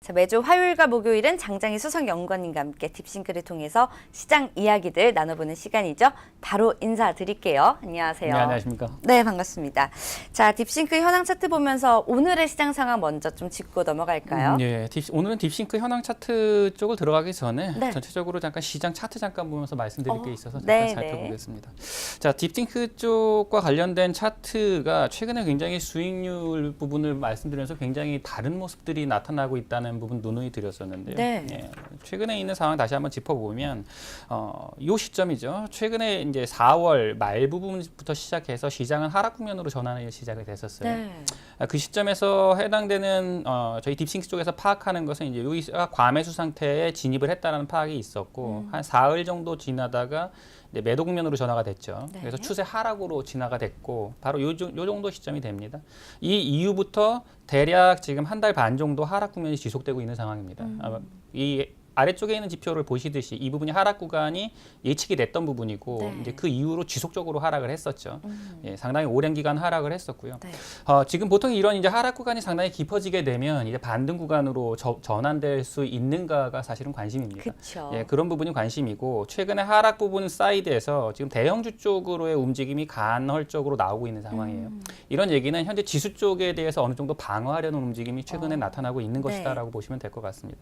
자, 매주 화요일과 목요일은 장장희 수석 연구원님과 함께 딥싱크를 통해서 시장 이야기들 나눠보는 시간이죠. 바로 인사드릴게요. 안녕하세요. 네, 안녕하십니까. 네, 반갑습니다. 자, 딥싱크 현황 차트 보면서 오늘의 시장 상황 먼저 좀 짚고 넘어갈까요? 예, 오늘은 딥싱크 현황 차트 쪽을 들어가기 전에 네. 전체적으로 잠깐 시장 차트 잠깐 보면서 말씀드릴 게 있어서 네, 잠깐 네. 살펴보겠습니다. 자, 딥싱크 쪽과 관련된 차트가 최근에 굉장히 수익률 부분을 말씀드리면서 굉장히 다른 모습들이 나타나고 있다는 부분 누누이 드렸었는데요. 네. 예, 최근에 있는 상황 다시 한번 짚어보면 이 시점이죠. 최근에 이제 4월 말 부분부터 시작해서 시장은 하락 국면으로 전환이 시작이 됐었어요. 네. 그 시점에서 해당되는 저희 딥싱크 쪽에서 파악하는 것은 이제 여기가 과매수 상태에 진입을 했다는 파악이 있었고 한 사흘 정도 지나다가 이제 매도 국면으로 전화가 됐죠. 네. 그래서 추세 하락으로 진화가 됐고 바로 요 정도 시점이 됩니다. 이 이후부터 대략 지금 한 달 반 정도 하락 국면이 지속되고 있는 상황입니다. 이 아래쪽에 있는 지표를 보시듯이 이 부분이 하락 구간이 예측이 됐던 부분이고 네. 이제 그 이후로 지속적으로 하락을 했었죠. 예, 상당히 오랜 기간 하락을 했었고요. 네. 지금 보통 이런 이제 하락 구간이 상당히 깊어지게 되면 이제 반등 구간으로 전환될 수 있는가가 사실은 관심입니다. 그렇죠. 예, 그런 부분이 관심이고 최근에 하락 부분 사이드에서 지금 대형주 쪽으로의 움직임이 간헐적으로 나오고 있는 상황이에요. 이런 얘기는 현재 지수 쪽에 대해서 어느 정도 방어하려는 움직임이 최근에 나타나고 있는 것이다라고 보시면 될 것 같습니다.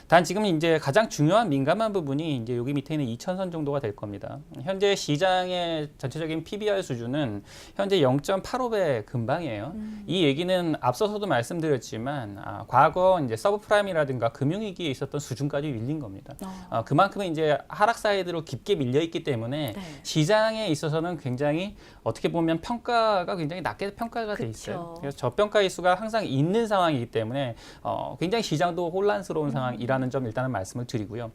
단 지금 이제 가장 중요한 민감한 부분이 이제 여기 밑에 있는 2000선 정도가 될 겁니다. 현재 시장의 전체적인 PBR 수준은 현재 0.85배 근방이에요. 이 얘기는 앞서서도 말씀드렸지만 과거 이제 서브프라임이라든가 금융위기에 있었던 수준까지 밀린 겁니다. 그만큼 이제 하락 사이드로 깊게 밀려 있기 때문에 네. 시장에 있어서는 굉장히 어떻게 보면 평가가 굉장히 낮게 평가가 돼 있어요. 그래서 저평가 지수가 항상 있는 상황이기 때문에 굉장히 시장도 혼란스러운 상황이라는 점 일단은 말씀을 드리고요.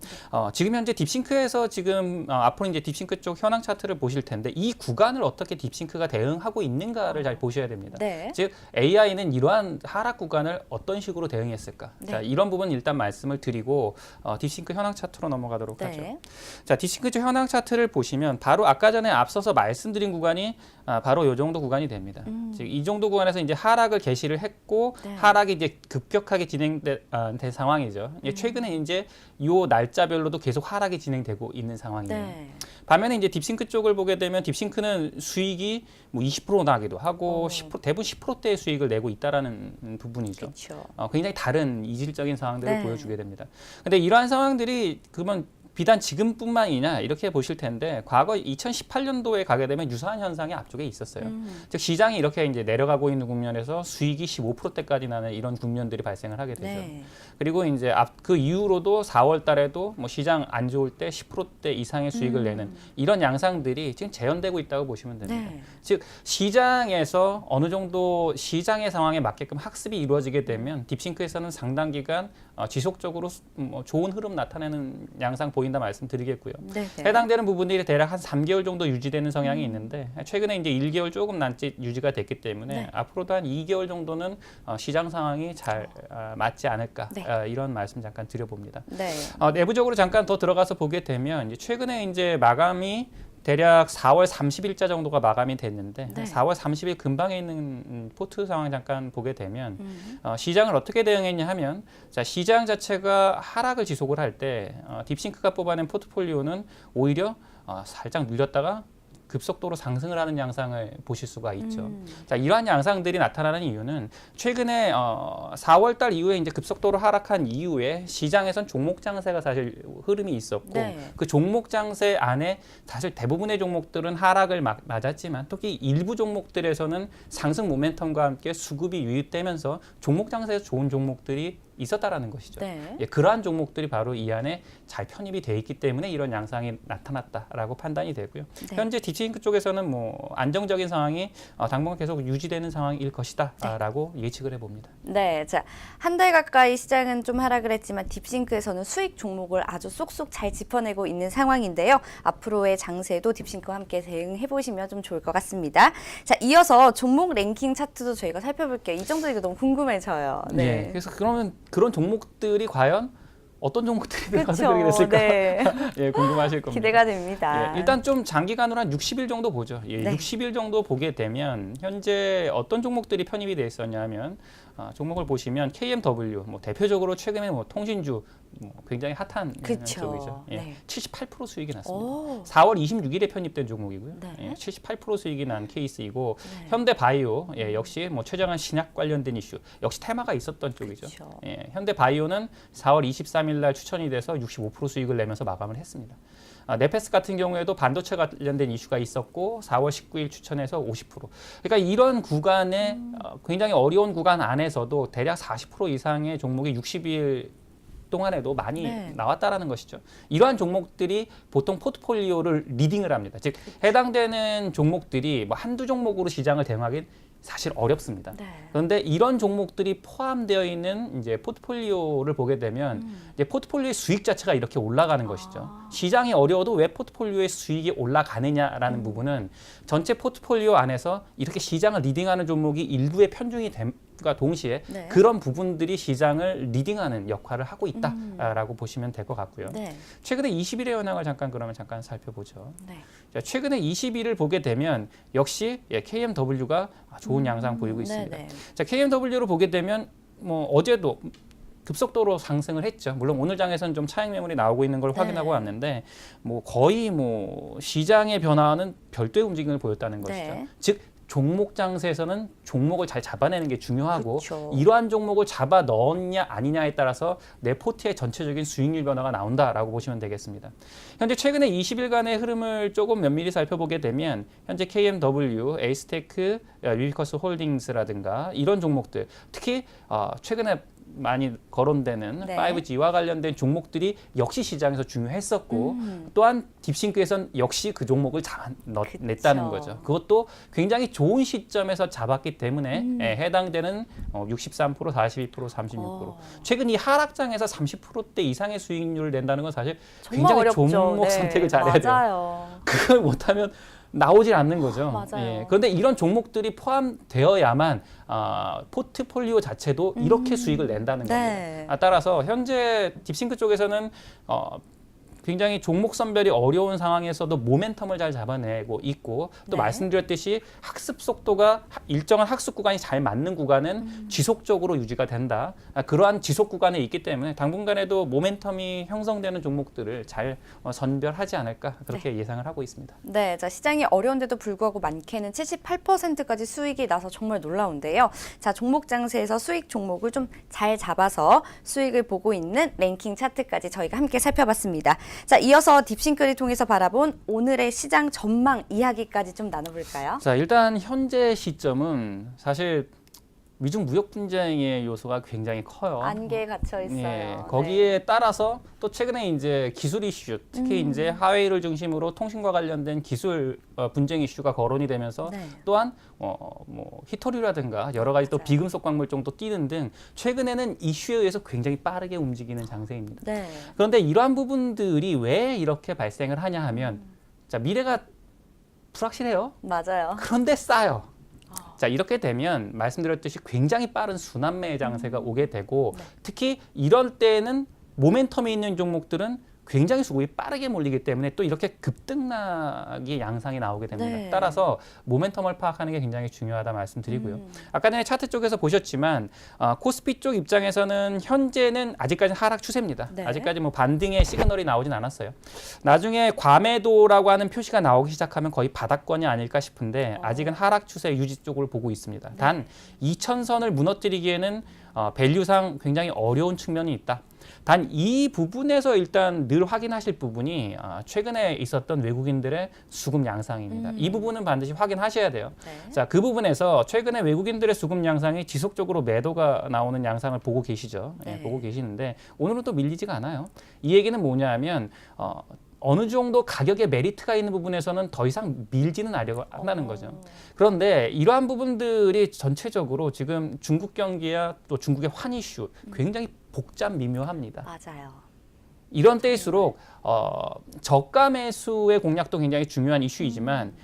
지금 현재 딥싱크에서 지금 앞으로 이제 딥싱크 쪽 현황 차트를 보실 텐데 이 구간을 어떻게 딥싱크가 대응하고 있는가를 잘 보셔야 됩니다. 네. 즉 AI는 이러한 하락 구간을 어떤 식으로 대응했을까? 네. 자, 이런 부분 일단 말씀을 드리고 딥싱크 현황 차트로 넘어가도록 네. 하죠. 자, 딥싱크 쪽 현황 차트를 보시면 바로 아까 전에 앞서서 말씀드린 구간이 바로 이 정도 구간이 됩니다. 즉 이 정도 구간에서 이제 하락을 개시를 했고 네. 하락이 이제 급격하게 진행된 상황이죠. 최근에 이제 요 날짜별로도 계속 하락이 진행되고 있는 상황이에요. 네. 반면에 이제 딥싱크 쪽을 보게 되면 딥싱크는 수익이 뭐 20% 나기도 하고 10%, 대부분 10%대의 수익을 내고 있다라는 부분이죠. 그렇죠. 굉장히 다른 이질적인 상황들을 네. 보여주게 됩니다. 근데 이러한 상황들이 그러면 비단 지금뿐만이냐 이렇게 보실 텐데 과거 2018년도에 가게 되면 유사한 현상이 앞쪽에 있었어요. 즉 시장이 이렇게 이제 내려가고 있는 국면에서 수익이 15%대까지 나는 이런 국면들이 발생을 하게 되죠. 네. 그리고 이제 그 이후로도 4월 달에도 뭐 시장 안 좋을 때 10%대 이상의 수익을 내는 이런 양상들이 지금 재현되고 있다고 보시면 됩니다. 네. 즉 시장에서 어느 정도 시장의 상황에 맞게끔 학습이 이루어지게 되면 딥싱크에서는 상당 기간 지속적으로 좋은 흐름 나타내는 양상 보인다 말씀드리겠고요. 네. 해당되는 부분들이 대략 한 3개월 정도 유지되는 성향이 있는데 최근에 이제 1개월 조금 남짓 유지가 됐기 때문에 네. 앞으로도 한 2개월 정도는 시장 상황이 잘 맞지 않을까 네. 이런 말씀 잠깐 드려봅니다. 네. 내부적으로 잠깐 더 들어가서 보게 되면 이제 최근에 이제 마감이 대략 4월 30일자 정도가 마감이 됐는데 네. 4월 30일 근방에 있는 포트 상황 잠깐 보게 되면 시장을 어떻게 대응했냐 하면 자, 시장 자체가 하락을 지속을 할 때 딥싱크가 뽑아낸 포트폴리오는 오히려 살짝 눌렸다가 급속도로 상승을 하는 양상을 보실 수가 있죠. 자, 이러한 양상들이 나타나는 이유는 최근에 4월 달 이후에 이제 급속도로 하락한 이후에 시장에선 종목 장세가 사실 흐름이 있었고 네. 그 종목 장세 안에 사실 대부분의 종목들은 하락을 맞았지만 특히 일부 종목들에서는 상승 모멘텀과 함께 수급이 유입되면서 종목 장세에서 좋은 종목들이 있었다라는 것이죠. 네. 예, 그러한 종목들이 바로 이 안에 잘 편입이 돼 있기 때문에 이런 양상이 나타났다라고 판단이 되고요. 네. 현재 딥싱크 쪽에서는 뭐 안정적인 상황이 당분간 계속 유지되는 상황일 것이다라고 예측을 해봅니다. 네, 자, 한 달 가까이 시장은 좀 하락을 했지만 딥싱크에서는 수익 종목을 아주 쏙쏙 잘 짚어내고 있는 상황인데요. 앞으로의 장세도 딥싱크와 함께 대응해 보시면 좀 좋을 것 같습니다. 자, 이어서 종목 랭킹 차트도 저희가 살펴볼게요. 이 정도 이거 너무 궁금해져요. 네. 그래서 그러면 그런 종목들이 과연 어떤 종목들이 들어가서 그렇죠. 그렇게 됐을까? 네. 예, 궁금하실 겁니다. 기대가 됩니다. 예, 일단 좀 장기간으로 한 60일 정도 보죠. 예, 네. 60일 정도 보게 되면 현재 어떤 종목들이 편입이 돼 있었냐면 종목을 보시면 KMW, 뭐 대표적으로 최근에 뭐 통신주 굉장히 핫한 그쵸. 쪽이죠. 예, 네. 78% 수익이 났습니다. 오. 4월 26일에 편입된 종목이고요. 네. 예, 78% 수익이 난 케이스이고 네. 현대바이오 역시 뭐 최정한 신약 관련된 이슈 역시 테마가 있었던 쪽이죠. 그쵸. 예, 현대바이오는 4월 23일 날 추천이 돼서 65% 수익을 내면서 마감을 했습니다. 네페스 같은 경우에도 반도체 관련된 이슈가 있었고 4월 19일 추천해서 50%. 그러니까 이런 구간에 굉장히 어려운 구간 안에서도 대략 40% 이상의 종목이 60일 동안에도 많이 네. 나왔다라는 것이죠. 이러한 종목들이 보통 포트폴리오를 리딩을 합니다. 즉 해당되는 종목들이 뭐 한두 종목으로 시장을 대응하기 사실 어렵습니다. 네. 그런데 이런 종목들이 포함되어 있는 이제 포트폴리오를 보게 되면 이제 포트폴리오의 수익 자체가 이렇게 올라가는 것이죠. 시장이 어려워도 왜 포트폴리오의 수익이 올라가느냐라는 부분은 전체 포트폴리오 안에서 이렇게 시장을 리딩하는 종목이 일부에 편중이 됨과 동시에 네. 그런 부분들이 시장을 리딩하는 역할을 하고 있다라고 보시면 될 것 같고요. 네. 최근에 20일의 현황을 잠깐 살펴보죠. 네. 자, 최근에 20일을 보게 되면 역시 KMW가 좋은 양상 보이고 있습니다. 네네. 자, KMW를 보게 되면 뭐 어제도 급속도로 상승을 했죠. 물론 오늘 장에서는 좀 차익 매물이 나오고 있는 걸 확인하고 네. 왔는데 뭐 거의 뭐 시장의 변화는 별도의 움직임을 보였다는 것이죠. 네. 즉 종목 장세에서는 종목을 잘 잡아내는 게 중요하고 그렇죠. 이러한 종목을 잡아 넣었냐 아니냐에 따라서 내 포트의 전체적인 수익률 변화가 나온다라고 보시면 되겠습니다. 현재 최근에 20일간의 흐름을 조금 면밀히 살펴보게 되면 현재 KMW, 에이스테크, 윌커스 홀딩스라든가 이런 종목들 특히 최근에 많이 거론되는 네. 5G와 관련된 종목들이 역시 시장에서 중요했었고 또한 딥싱크에선 역시 그 종목을 냈다는 거죠. 그것도 굉장히 좋은 시점에서 잡았기 때문에 해당되는 63%, 42%, 36%. 최근 이 하락장에서 30%대 이상의 수익률을 낸다는 건 사실 정말 굉장히 어렵죠. 종목 네. 선택을 잘해야 돼요. 맞아요. 그걸 못하면 나오질 않는 거죠. 맞아요. 그런데 이런 종목들이 포함되어야만 포트폴리오 자체도 이렇게 수익을 낸다는 네. 겁니다. 따라서 현재 딥싱크 쪽에서는 굉장히 종목 선별이 어려운 상황에서도 모멘텀을 잘 잡아내고 있고 또 네. 말씀드렸듯이 학습 속도가 일정한 학습 구간이 잘 맞는 구간은 지속적으로 유지가 된다. 그러한 지속 구간에 있기 때문에 당분간에도 모멘텀이 형성되는 종목들을 잘 선별하지 않을까 그렇게 예상을 하고 있습니다. 네, 자, 시장이 어려운데도 불구하고 많게는 78%까지 수익이 나서 정말 놀라운데요. 자, 종목 장세에서 수익 종목을 좀 잘 잡아서 수익을 보고 있는 랭킹 차트까지 저희가 함께 살펴봤습니다. 자, 이어서 딥싱크를 통해서 바라본 오늘의 시장 전망 이야기까지 좀 나눠볼까요? 자, 일단 현재 시점은 사실 미중 무역 분쟁의 요소가 굉장히 커요. 안개에 갇혀 있어요. 예, 거기에 따라서 또 최근에 이제 기술 이슈, 특히 이제 하웨이를 중심으로 통신과 관련된 기술 분쟁 이슈가 거론이 되면서 네. 또한 뭐 히토류라든가 여러 가지 또 맞아요. 비금속 광물종도 뛰는 등 최근에는 이슈에 의해서 굉장히 빠르게 움직이는 장세입니다. 네. 그런데 이러한 부분들이 왜 이렇게 발생을 하냐 하면 자, 미래가 불확실해요. 맞아요. 그런데 싸요. 자, 이렇게 되면 말씀드렸듯이 굉장히 빠른 순환매 장세가 오게 되고 특히 이럴 때는 모멘텀이 있는 종목들은 굉장히 수급이 빠르게 몰리기 때문에 또 이렇게 급등락의 양상이 나오게 됩니다. 네. 따라서 모멘텀을 파악하는 게 굉장히 중요하다 말씀드리고요. 아까 전에 차트 쪽에서 보셨지만 코스피 쪽 입장에서는 현재는 아직까지 하락 추세입니다. 네. 아직까지 뭐 반등의 시그널이 나오진 않았어요. 나중에 과매도라고 하는 표시가 나오기 시작하면 거의 바닥권이 아닐까 싶은데 아직은 하락 추세 유지 쪽을 보고 있습니다. 단 2000선을 무너뜨리기에는 밸류상 굉장히 어려운 측면이 있다. 단 이 부분에서 일단 늘 확인하실 부분이 최근에 있었던 외국인들의 수급 양상입니다. 이 부분은 반드시 확인하셔야 돼요. 네. 자, 그 부분에서 최근에 외국인들의 수급 양상이 지속적으로 매도가 나오는 양상을 보고 계시죠. 예, 네. 보고 계시는데 오늘은 또 밀리지가 않아요. 이 얘기는 뭐냐면 어느 정도 가격의 메리트가 있는 부분에서는 더 이상 밀지는 않으려고 한다는 거죠. 그런데 이러한 부분들이 전체적으로 지금 중국 경기와 또 중국의 환 이슈 굉장히 복잡 미묘합니다. 맞아요. 이런 때일수록 저가 매수의 공략도 굉장히 중요한 이슈이지만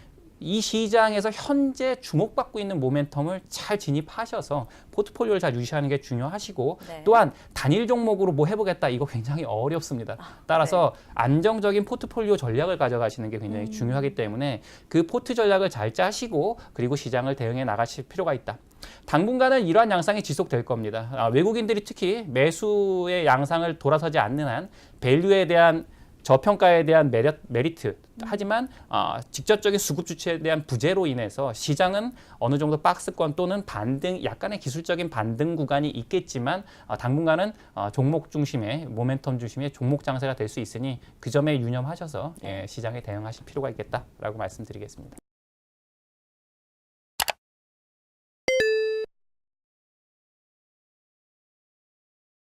이 시장에서 현재 주목받고 있는 모멘텀을 잘 진입하셔서 포트폴리오를 잘 유지하는 게 중요하시고 네. 또한 단일 종목으로 뭐 해보겠다 이거 굉장히 어렵습니다. 따라서 안정적인 포트폴리오 전략을 가져가시는 게 굉장히 중요하기 때문에 그 포트 전략을 잘 짜시고 그리고 시장을 대응해 나가실 필요가 있다. 당분간은 이러한 양상이 지속될 겁니다. 외국인들이 특히 매수의 양상을 돌아서지 않는 한 밸류에 대한 저평가에 대한 메리트 하지만 직접적인 수급 주체에 대한 부재로 인해서 시장은 어느 정도 박스권 또는 반등 약간의 기술적인 반등 구간이 있겠지만 당분간은 종목 중심의 모멘텀 중심의 종목 장세가 될 수 있으니 그 점에 유념하셔서 시장에 대응하실 필요가 있겠다라고 말씀드리겠습니다.